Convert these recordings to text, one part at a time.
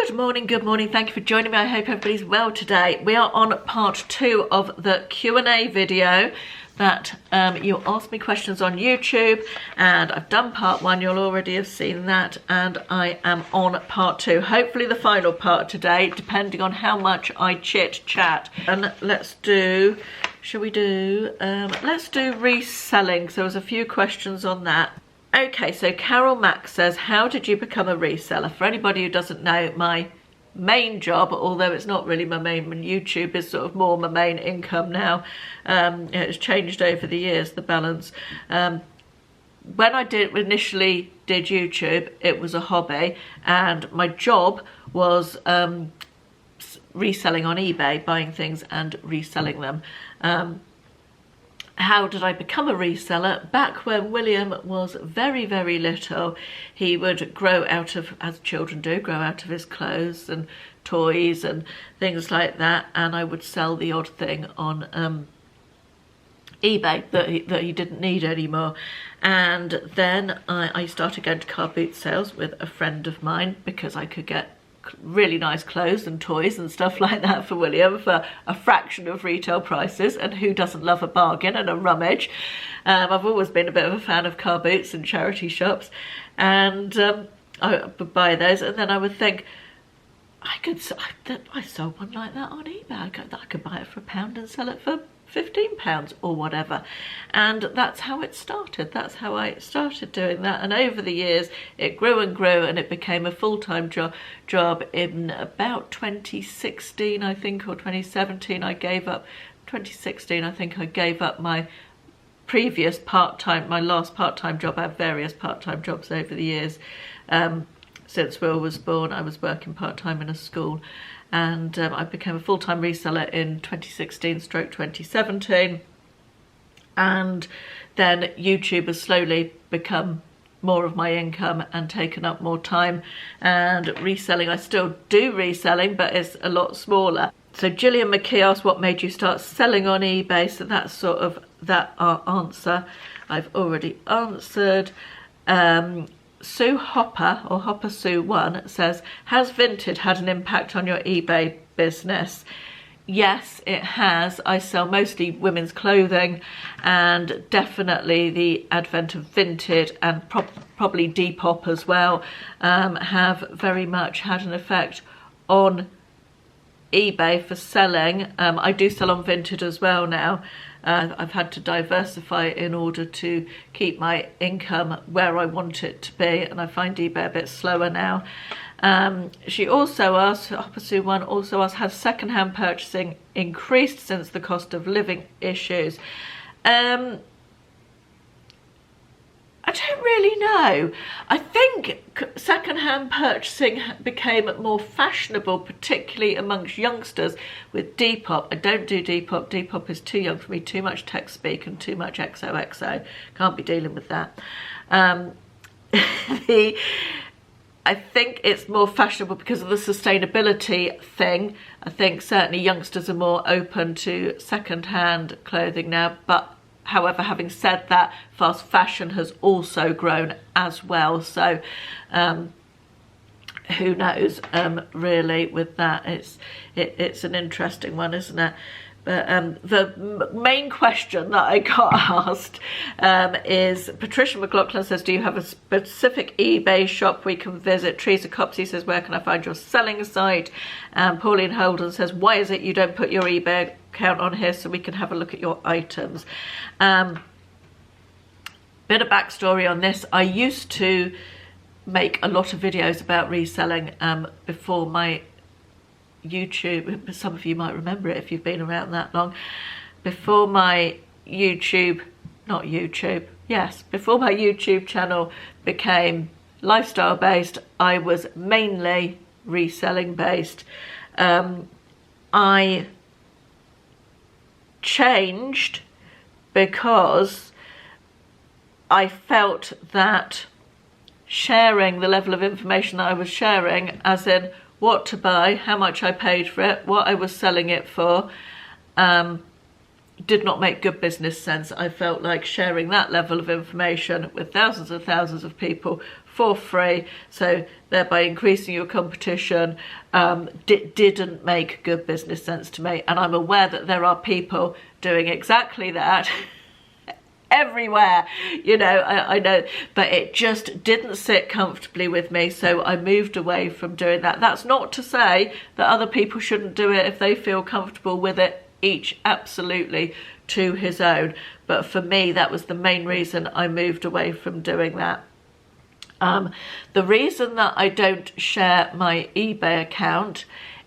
Good morning. Thank you for joining me. I hope everybody's well today. We are on part 2 of the Q&A video that you asked me questions on YouTube, and I've done part 1. You'll already have seen that, and I am on part 2. Hopefully the final part today, depending on how much I chit chat. And let's do, let's do reselling. So there's a few questions on that. Okay, so Carol Max says, how did you become a reseller? For anybody who doesn't know, my main job, although it's not really my main, YouTube is sort of more my main income now. It's changed over the years, the balance. When I initially did YouTube, it was a hobby, and my job was reselling on eBay, buying things and reselling them. How did I become a reseller? Back when William was very, very little, he would grow out of, as children do, grow out of his clothes and toys and things like that, and I would sell the odd thing on eBay that he didn't need anymore. And then I started going to car boot sales with a friend of mine because I could get really nice clothes and toys and stuff like that for William for a fraction of retail prices, and who doesn't love a bargain and a rummage? I've always been a bit of a fan of car boots and charity shops, and I would buy those, and then I would think I sold one like that on eBay. I could buy it for £1 and sell it for £15 or whatever, and that's how it started. That's how I started doing that, and over the years it grew and grew, and it became a full-time job in about 2016, I think, or 2017. I gave up 2016. I think I gave up my previous part-time, my last part-time job. I have various part-time jobs over the years. Since Will was born, I was working part-time in a school, and I became a full-time reseller in 2016/2017, and then YouTube has slowly become more of my income and taken up more time. And reselling, I still do reselling, but it's a lot smaller. So Gillian McKee asked, what made you start selling on eBay? So that's sort of our answer. I've already answered. Sue Hopper, or Hopper Sue 1, says, has Vinted had an impact on your eBay business? Yes, it has. I sell mostly women's clothing, and definitely the advent of Vinted and probably Depop as well have very much had an effect on eBay for selling. I do sell on Vinted as well now. I've had to diversify in order to keep my income where I want it to be, and I find eBay a bit slower now. She also asked, Opposite One also asked, has second-hand purchasing increased since the cost of living issues? I don't really know. I think second-hand purchasing became more fashionable, particularly amongst youngsters, with Depop. I don't do Depop. Depop is too young for me, too much tech speak and too much XOXO. Can't be dealing with that. I think it's more fashionable because of the sustainability thing. I think certainly youngsters are more open to second-hand clothing now, but however, having said that, fast fashion has also grown as well. So who knows, really, with that. It's an interesting one, isn't it? But the main question that I got asked is, Patricia McLaughlin says, do you have a specific eBay shop we can visit? Teresa Copsey says, where can I find your selling site? Pauline Holden says, why is it you don't put your eBay account on here so we can have a look at your items? Bit of backstory on this. I used to make a lot of videos about reselling before my YouTube. Some of you might remember it if you've been around that long. Before my before my YouTube channel became lifestyle based, I was mainly reselling based. I changed because I felt that sharing the level of information that I was sharing, as in what to buy, how much I paid for it, what I was selling it for, did not make good business sense. I felt like sharing that level of information with thousands and thousands of people for free, so thereby increasing your competition, didn't make good business sense to me. And I'm aware that there are people doing exactly that everywhere, you know, I know, but it just didn't sit comfortably with me, so I moved away from doing that. That's not to say that other people shouldn't do it if they feel comfortable with it, each absolutely to his own, but for me that was the main reason I moved away from doing that. The reason that I don't share my eBay account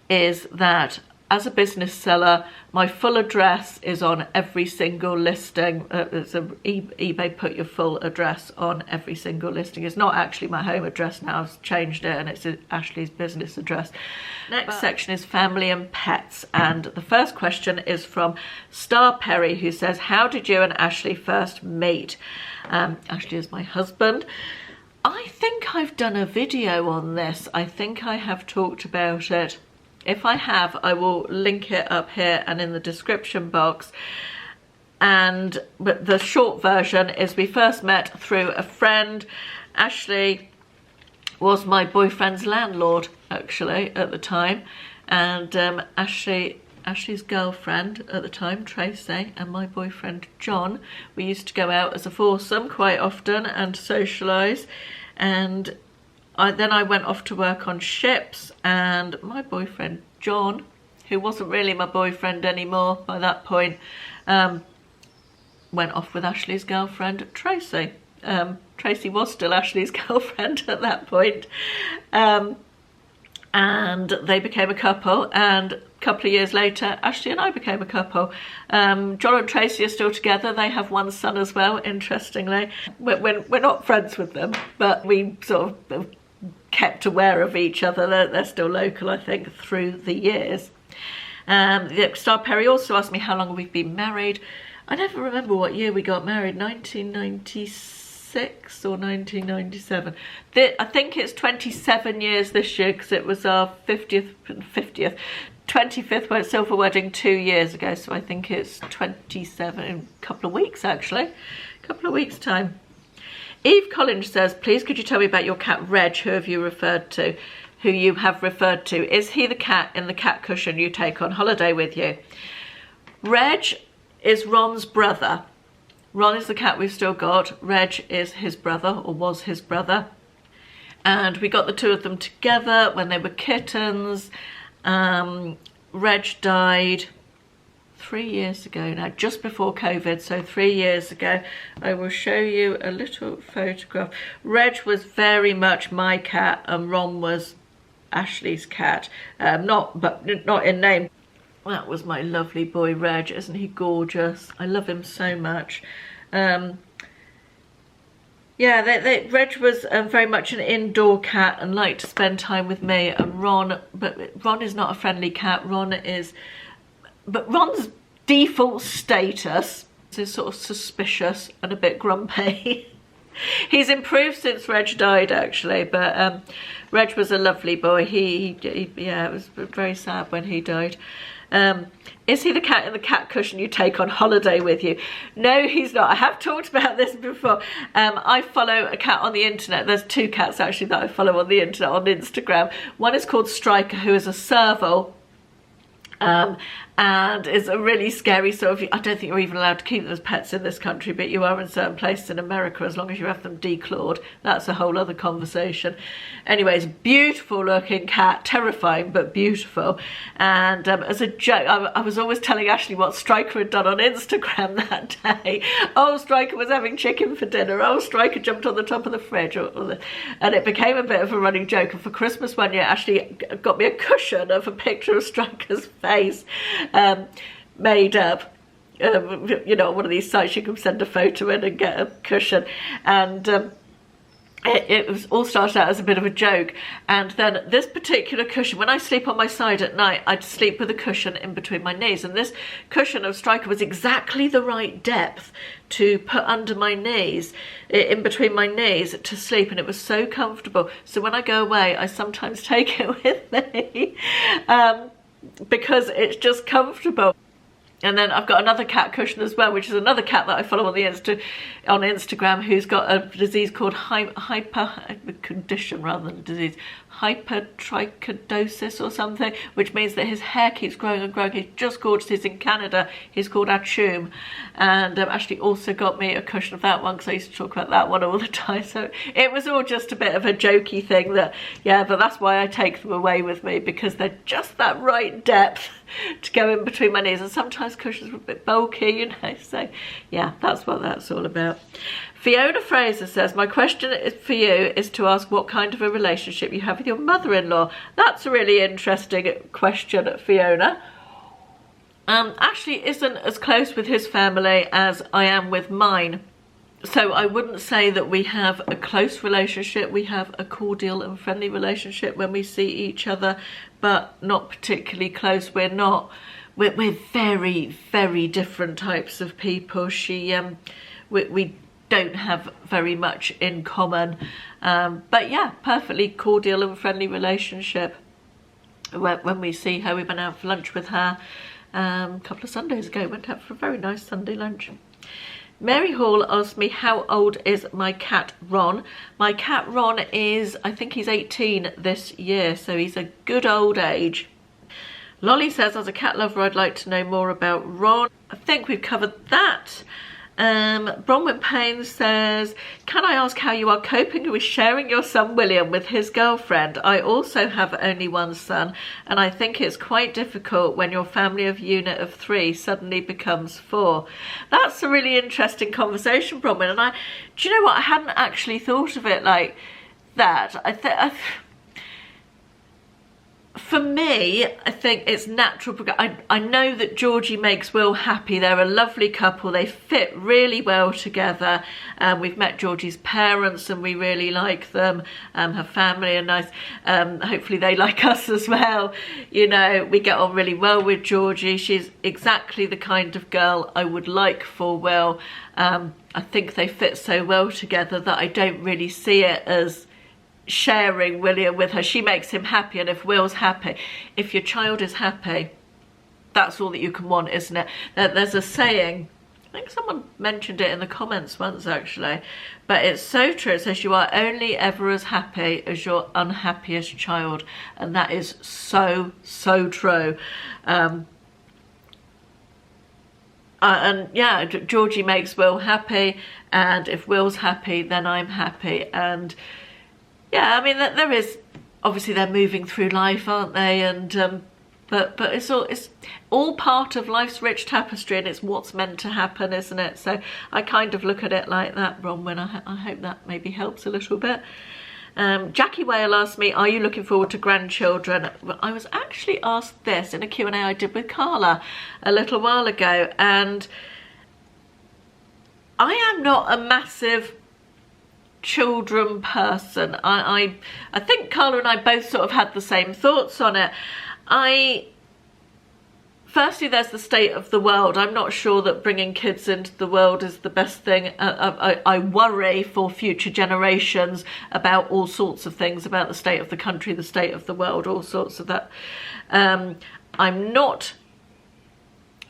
is that as a business seller, my full address is on every single listing. eBay put your full address on every single listing. It's not actually my home address now, I've changed it, and it's Ashley's business address. Next section is family and pets, and the first question is from Star Perry, who says, how did you and Ashley first meet? Ashley is my husband. I think I've done a video on this. I think I have talked about it. If I have, I will link it up here and in the description box. But the short version is we first met through a friend. Ashley was my boyfriend's landlord, actually, at the time. And Ashley's girlfriend at the time, Tracy, and my boyfriend John, we used to go out as a foursome quite often and socialise. And then I went off to work on ships, and my boyfriend John, who wasn't really my boyfriend anymore by that point, went off with Ashley's girlfriend Tracy. Tracy was still Ashley's girlfriend at that point. And they became a couple, and a couple of years later Ashley and I became a couple. John and Tracy are still together. They have one son as well, interestingly. We're not friends with them, but we sort of kept aware of each other. They're still local, I think, through the years. Star Perry also asked me how long we've been married. I never remember what year we got married, 1996 or 1997. I think it's 27 years this year, because it was our 25th silver wedding 2 years ago, so I think it's 27 in a couple of weeks, actually. A couple of weeks' time. Eve Collins says, please could you tell me about your cat Reg, who you have referred to? Is he the cat in the cat cushion you take on holiday with you? Reg is Ron's brother. Ron is the cat we've still got. Reg is his brother, or was his brother. And we got the two of them together when they were kittens. Reg died 3 years ago now, just before COVID, so 3 years ago. I will show you a little photograph. Reg was very much my cat, and Ron was Ashley's cat. Not in name. That was my lovely boy Reg. Isn't he gorgeous? I love him so much. Reg was very much an indoor cat and liked to spend time with me and Ron, but Ron is not a friendly cat. Ron's default status is sort of suspicious and a bit grumpy. He's improved since Reg died, actually, but Reg was a lovely boy. It was very sad when he died. Is he the cat in the cat cushion you take on holiday with you? No, he's not. I have talked about this before. I follow a cat on the internet. There's two cats actually that I follow on the internet, on Instagram. One is called Striker, who is a serval. And is a really scary sort of, I don't think you're even allowed to keep them as pets in this country, but you are in certain places in America as long as you have them declawed. That's a whole other conversation. Anyways, beautiful looking cat, terrifying but beautiful. And as a joke, I was always telling Ashley what Striker had done on Instagram that day. Oh, Striker was having chicken for dinner. Oh, Striker jumped on the top of the fridge. And it became a bit of a running joke. And for Christmas one year, Ashley got me a cushion of a picture of Striker's face. Made up, one of these sites you can send a photo in and get a cushion, and it was all started out as a bit of a joke. And then this particular cushion, when I sleep on my side at night, I'd sleep with a cushion in between my knees, and this cushion of Striker was exactly the right depth to put under my knees, in between my knees, to sleep, and it was so comfortable. So when I go away, I sometimes take it with me because it's just comfortable. And then I've got another cat cushion as well, which is another cat that I follow on the on Instagram, who's got a disease called hypertrichosis or something, which means that his hair keeps growing and growing. He's just gorgeous. He's in Canada. He's called Achum, and Ashley also got me a cushion of that one because I used to talk about that one all the time. So it was all just a bit of a jokey thing that, yeah, but that's why I take them away with me, because they're just that right depth to go in between my knees, and sometimes cushions are a bit bulky, you know, so yeah, that's what that's all about. Fiona Fraser says, my question for you is to ask what kind of a relationship you have with your mother-in-law. That's a really interesting question, Fiona. Ashley isn't as close with his family as I am with mine. So I wouldn't say that we have a close relationship. We have a cordial and friendly relationship when we see each other, but not particularly close. We're very, very different types of people. We don't have very much in common. But yeah, perfectly cordial and friendly relationship. When we see her, we went out for lunch with her a couple of Sundays ago. Went out for a very nice Sunday lunch. Mary Hall asked me, how old is my cat Ron? My cat Ron is, I think he's 18 this year, so he's a good old age. Lolly says, as a cat lover, I'd like to know more about Ron. I think we've covered that. Bronwyn Payne says, can I ask how you are coping with sharing your son William with his girlfriend? I also have only one son, and I think it's quite difficult when your family of unit of 3 suddenly becomes 4. That's a really interesting conversation, Bronwyn, and do you know what, I hadn't actually thought of it like that. For me, I think it's natural. I know that Georgie makes Will happy. They're a lovely couple. They fit really well together. We've met Georgie's parents and we really like them. Her family are nice. Hopefully they like us as well. You know, we get on really well with Georgie. She's exactly the kind of girl I would like for Will. I think they fit so well together that I don't really see it as sharing William with her. She makes him happy, and if Will's happy, if your child is happy, that's all that you can want, isn't it? There's a saying, I think someone mentioned it in the comments once actually, but it's so true. It says you are only ever as happy as your unhappiest child, and that is so true. And yeah, Georgie makes Will happy, and if Will's happy, then I'm happy. And yeah, I mean, there is, obviously they're moving through life, aren't they? And but it's all part of life's rich tapestry, and it's what's meant to happen, isn't it? So I kind of look at it like that, Bronwyn. I hope that maybe helps a little bit. Jackie Whale asked me, are you looking forward to grandchildren? I was actually asked this in a Q&A I did with Carla a little while ago, and I am not a massive children person. I think Carla and I both sort of had the same thoughts on it. Firstly, there's the state of the world. I'm not sure that bringing kids into the world is the best thing. I worry for future generations about all sorts of things, about the state of the country, the state of the world, all sorts of that. I'm not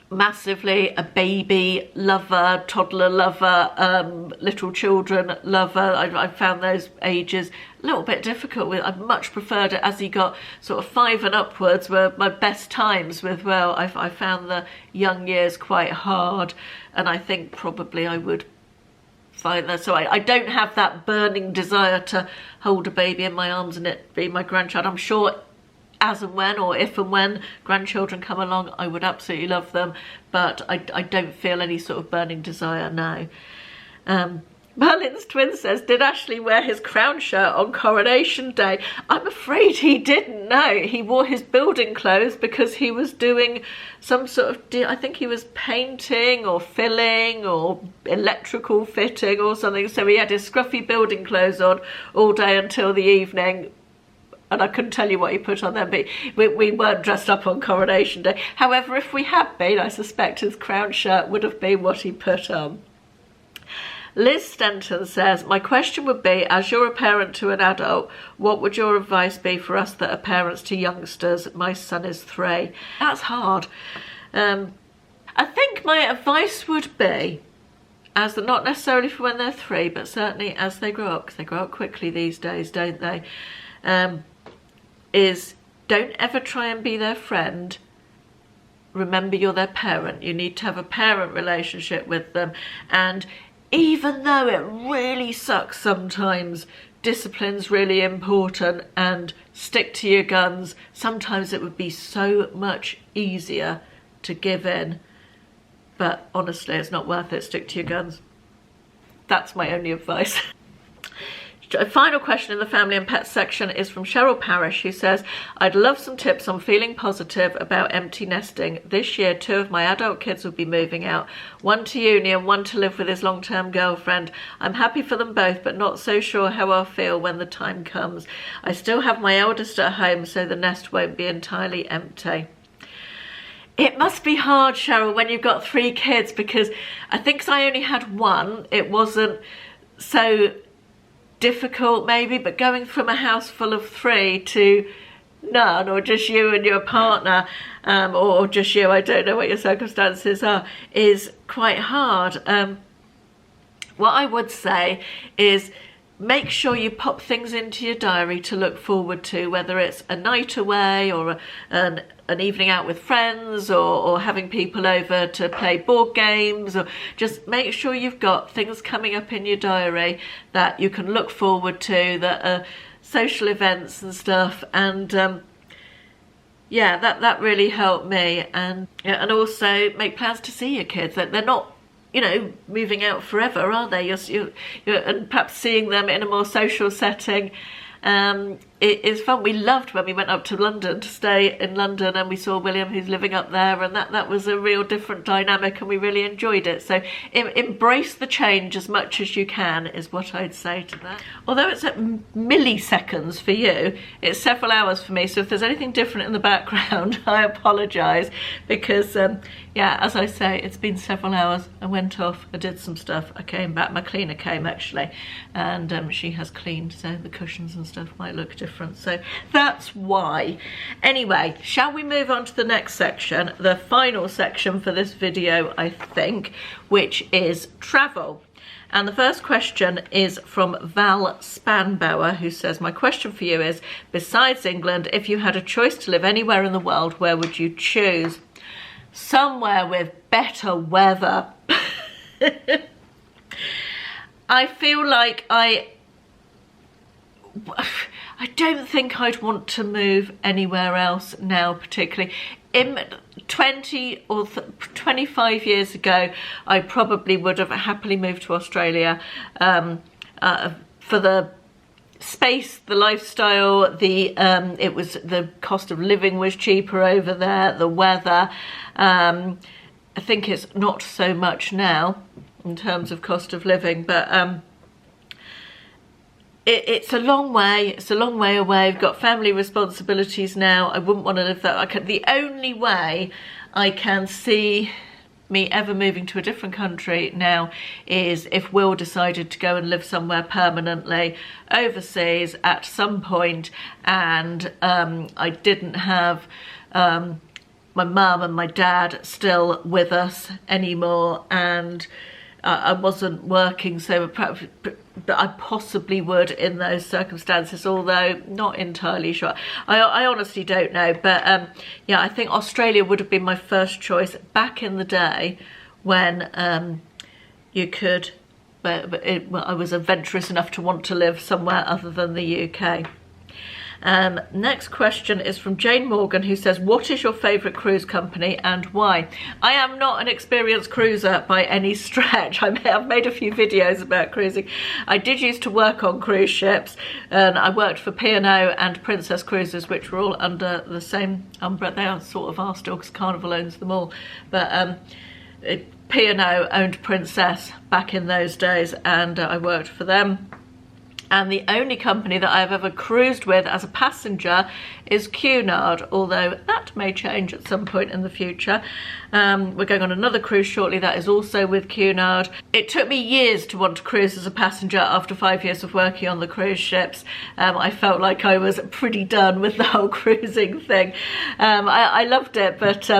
massively a baby lover, toddler lover, little children lover. I found those ages a little bit difficult with. I much preferred it as he got sort of 5 and upwards were my best times with Will. I found the young years quite hard, and I think probably I would find that. So I don't have that burning desire to hold a baby in my arms and it be my grandchild. I'm sure as and when, or if and when grandchildren come along, I would absolutely love them, but I don't feel any sort of burning desire now. Merlin's twin says, did Ashley wear his crown shirt on Coronation Day? I'm afraid he didn't. No, he wore his building clothes because he was doing some sort of, I think he was painting or filling or electrical fitting or something, so he had his scruffy building clothes on all day until the evening. And I couldn't tell you what he put on there, but we weren't dressed up on Coronation Day. However, if we had been, I suspect his crown shirt would have been what he put on. Liz Stenton says, my question would be, as you're a parent to an adult, what would your advice be for us that are parents to youngsters? My son is 3. That's hard. I think my advice would be, as not necessarily for when they're 3, but certainly as they grow up, because they grow up quickly these days, don't they, is don't ever try and be their friend. Remember, you're their parent. You need to have a parent relationship with them. And even though it really sucks sometimes, discipline's really important, and stick to your guns. Sometimes it would be so much easier to give in. But honestly, it's not worth it. Stick to your guns. That's my only advice. A final question in the family and pets section is from Cheryl Parrish, who says, I'd love some tips on feeling positive about empty nesting. This year, 2 of my adult kids will be moving out, 1 to uni and 1 to live with his long-term girlfriend. I'm happy for them both, but not so sure how I'll feel when the time comes. I still have my eldest at home, so the nest won't be entirely empty. It must be hard, Cheryl, when you've got 3 kids, because I think 'cause I only had 1, it wasn't so difficult maybe, but going from a house full of 3 to none, or just you and your partner, or just you, I don't know what your circumstances are, is quite hard. What I would say is make sure you pop things into your diary to look forward to, whether it's a night away or an evening out with friends, or having people over to play board games, or just make sure you've got things coming up in your diary that you can look forward to, that are social events and stuff. And yeah, that really helped me. And also make plans to see your kids. They're not, you know, moving out forever, are they? You're and perhaps seeing them in a more social setting. It is fun. We loved when we went up to London to stay in London, and we saw William, who's living up there, and that was a real different dynamic, and we really enjoyed it. So embrace the change as much as you can is what I'd say to that. Although it's at milliseconds for you, it's several hours for me, so if there's anything different in the background, I apologise, because yeah, as I say, it's been several hours. I went off, I did some stuff, I came back, my cleaner came actually, and she has cleaned, so the cushions and stuff might look different, so that's why. Anyway, shall we move on to the next section, the final section for this video, I think, which is travel. And the first question is from Val Spanbauer, who says, my question for you is, besides England, if you had a choice to live anywhere in the world, where would you choose? Somewhere with better weather. I feel like I don't think I'd want to move anywhere else now particularly. In 20 or 25 years ago, I probably would have happily moved to Australia for the space, the lifestyle, it was, the cost of living was cheaper over there, the weather. I think it's not so much now in terms of cost of living, but it's a long way. It's a long way away. I've got family responsibilities now. I wouldn't want to live that. The only way I can see me ever moving to a different country now is if Will decided to go and live somewhere permanently overseas at some point, and I didn't have my mum and my dad still with us anymore, and I wasn't working, so but I possibly would in those circumstances, although not entirely sure. I honestly don't know, but yeah, I think Australia would have been my first choice back in the day when you could, I was adventurous enough to want to live somewhere other than the UK. Next question is from Jane Morgan, who says, what is your favourite cruise company and why? I am not an experienced cruiser by any stretch. I've made a few videos about cruising. I did used to work on cruise ships, and I worked for P&O and Princess Cruises, which were all under the same umbrella. They are sort of are still, because Carnival owns them all, but P&O owned Princess back in those days, and I worked for them. And the only company that I've ever cruised with as a passenger is Cunard, although that may change at some point in the future. We're going on another cruise shortly that is also with Cunard. It took me years to want to cruise as a passenger after 5 years of working on the cruise ships. I felt like I was pretty done with the whole cruising thing. I loved it, but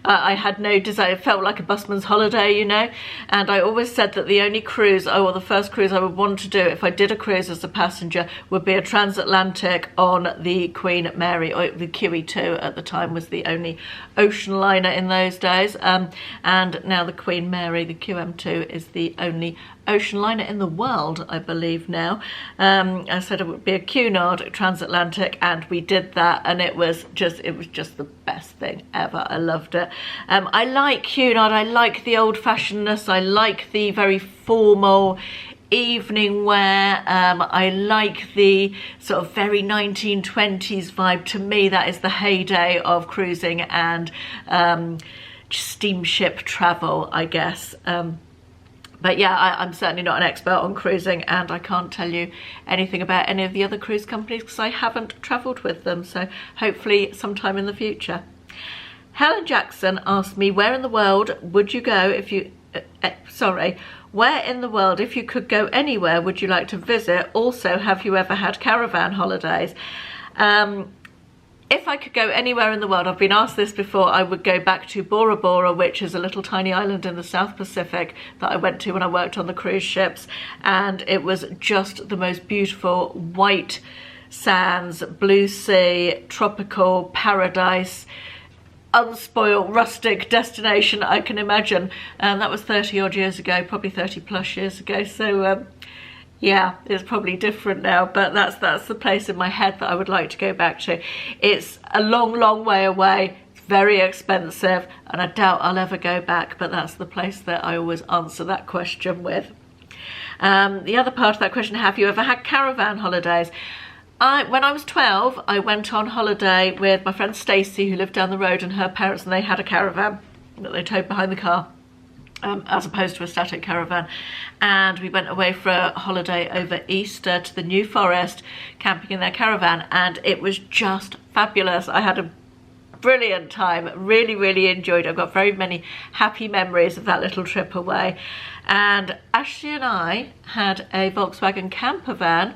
I had no desire. It felt like a busman's holiday, you know, and I always said that the only cruise, or the first cruise I would want to do if I did a cruise as a passenger would be a transatlantic on the Queen Mary, or the QE2 at the time was the only ocean liner in those days, and now the Queen Mary, the QM2, is the only ocean liner in the world, I believe now. I said it would be a Cunard transatlantic, and we did that, and it was just the best thing ever. I loved it. I like Cunard. I like the old-fashionedness. I like the very formal evening wear. I like the sort of very 1920s vibe. To me, that is the heyday of cruising and steamship travel, I guess. But yeah, I'm certainly not an expert on cruising, and I can't tell you anything about any of the other cruise companies because I haven't travelled with them, so hopefully sometime in the future. Helen Jackson asked me, where in the world would you go if you... where in the world, if you could go anywhere, would you like to visit? Also, have you ever had caravan holidays? If I could go anywhere in the world, I've been asked this before, I would go back to Bora Bora, which is a little tiny island in the South Pacific that I went to when I worked on the cruise ships. And it was just the most beautiful white sands, blue sea, tropical paradise, unspoiled rustic destination I can imagine. That was 30 odd years ago, probably 30 plus years ago. So yeah, it's probably different now, but that's the place in my head that I would like to go back to. It's a long way away. It's very expensive, and I doubt I'll ever go back, but that's the place that I always answer that question with. The other part of that question, have you ever had caravan holidays? When I was 12, I went on holiday with my friend Stacey, who lived down the road, and her parents, and they had a caravan that they towed behind the car. As opposed to a static caravan, and we went away for a holiday over Easter to the New Forest, camping in their caravan, and it was just fabulous. I had a brilliant time, really enjoyed it. I've got very many happy memories of that little trip away. And Ashley and I had a Volkswagen camper van,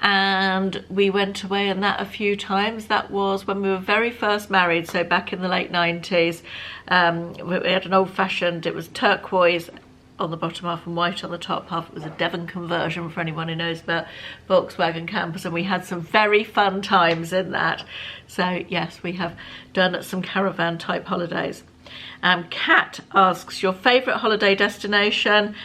and we went away in that a few times. That was when we were very first married, so back in the late 90s. We had an old-fashioned, it was turquoise on the bottom half and white on the top half. It was a Devon conversion for anyone who knows about Volkswagen campers, and we had some very fun times in that. So yes, we have done some caravan type holidays. Kat asks, your favourite holiday destination?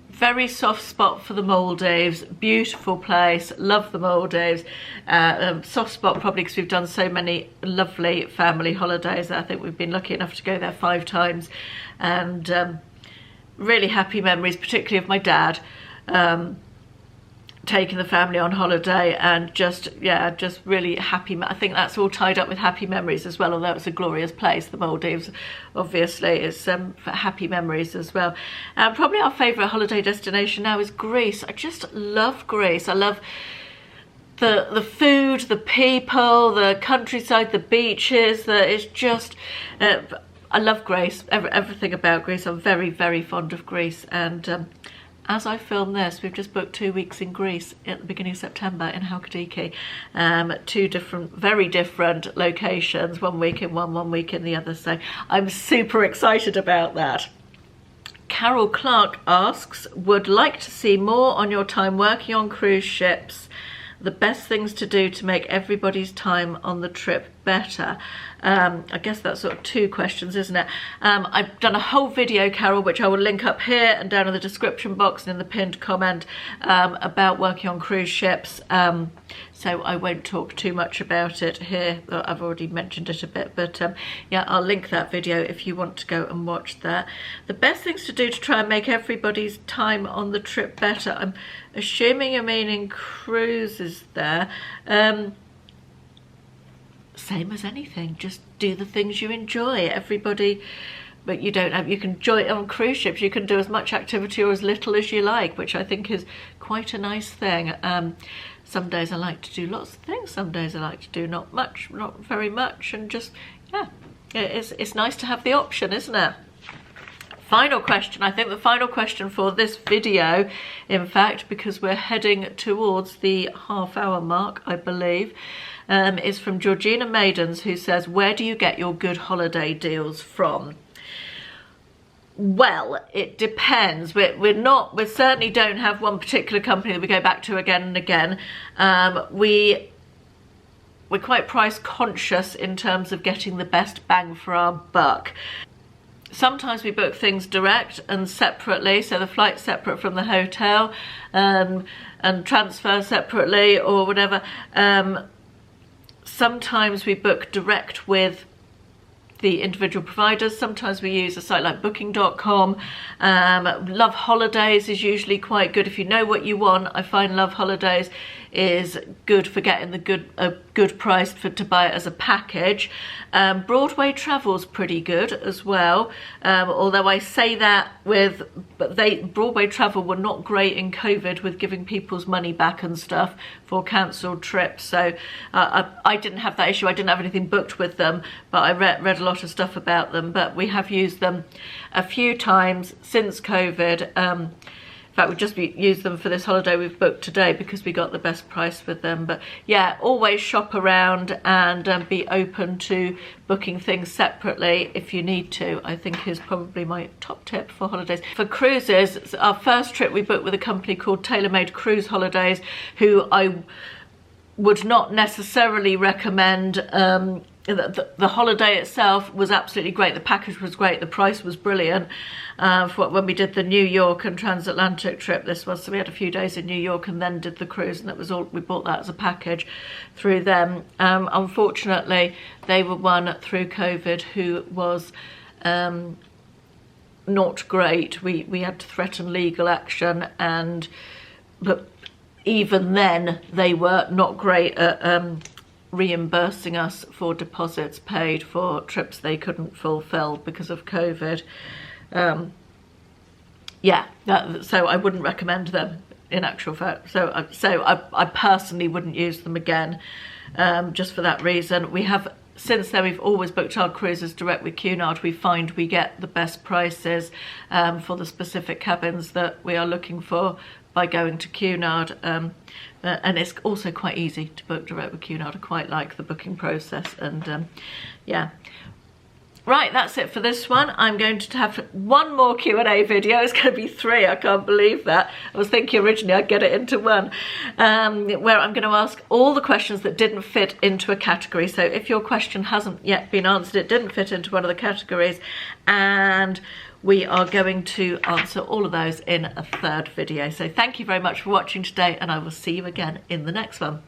Very soft spot for the Maldives, beautiful place, love the Maldives. Soft spot probably because we've done so many lovely family holidays. I think we've been lucky enough to go there 5 times, and really happy memories, particularly of my dad taking the family on holiday, and just really happy. I think that's all tied up with happy memories as well, although it's a glorious place. The Maldives obviously is for happy memories as well. Probably our favourite holiday destination now is Greece. I just love Greece. I love the food, the people, the countryside, the beaches. It's just I love Greece, everything about Greece. I'm very fond of Greece, and as I film this, we've just booked 2 weeks in Greece at the beginning of September in Halkidiki. 2 very different locations, 1 week in one week in the other. So I'm super excited about that. Carol Clark asks, would like to see more on your time working on cruise ships. The best things to do to make everybody's time on the trip better. I guess that's sort of 2 questions, isn't it? I've done a whole video, Carol, which I will link up here and down in the description box and in the pinned comment, about working on cruise ships. So I won't talk too much about it here. I've already mentioned it a bit, but yeah, I'll link that video if you want to go and watch that. The best things to do to try and make everybody's time on the trip better. I'm assuming you're meaning cruises there. Same as anything, just do the things you enjoy. Everybody, but you can enjoy it on cruise ships. You can do as much activity or as little as you like, which I think is quite a nice thing. Some days I like to do lots of things, some days I like to do not very much, and just, yeah, it's nice to have the option, isn't it? Final question. I think the final question for this video, in fact, because we're heading towards the half-hour mark, I believe, is from Georgina Maidens, who says, where do you get your good holiday deals from? Well, it depends. We certainly don't have one particular company that we go back to again and again. We're quite price conscious in terms of getting the best bang for our buck. Sometimes we book things direct and separately, so the flight's separate from the hotel, and transfer separately or whatever. Sometimes we book direct with the individual providers. Sometimes we use a site like booking.com. Love Holidays is usually quite good. If you know what you want, I find Love Holidays is good for getting a good price to buy it as a package. Broadway Travel's pretty good as well, although I say that Broadway Travel were not great in COVID with giving people's money back and stuff for cancelled trips, so I didn't have that issue. I didn't have anything booked with them, but I read a lot of stuff about them. But we have used them a few times since COVID. In fact, we've just used them for this holiday we've booked today because we got the best price with them. But yeah, always shop around and be open to booking things separately if you need to, I think is probably my top tip for holidays. For cruises, our first trip we booked with a company called Tailor Made Cruise Holidays, who I would not necessarily recommend. The holiday itself was absolutely great. The package was great. The price was brilliant. For when we did the New York and transatlantic trip, this was, so we had a few days in New York and then did the cruise, and that was all. We bought that as a package through them. Unfortunately, they were one through COVID who was not great. We had to threaten legal action, but even then they were not great at reimbursing us for deposits paid for trips they couldn't fulfill because of COVID. So I wouldn't recommend them in actual fact. So I personally wouldn't use them again, just for that reason. Since then, we've always booked our cruises direct with Cunard. We find we get the best prices for the specific cabins that we are looking for by going to Cunard. And it's also quite easy to book direct with Cunard. I quite like the booking process, and yeah. Right, that's it for this one. I'm going to have one more Q&A video. It's going to be 3, I can't believe that. I was thinking originally I'd get it into one, where I'm going to ask all the questions that didn't fit into a category. So if your question hasn't yet been answered, it didn't fit into one of the categories, and we are going to answer all of those in a 3rd video. So thank you very much for watching today, and I will see you again in the next one.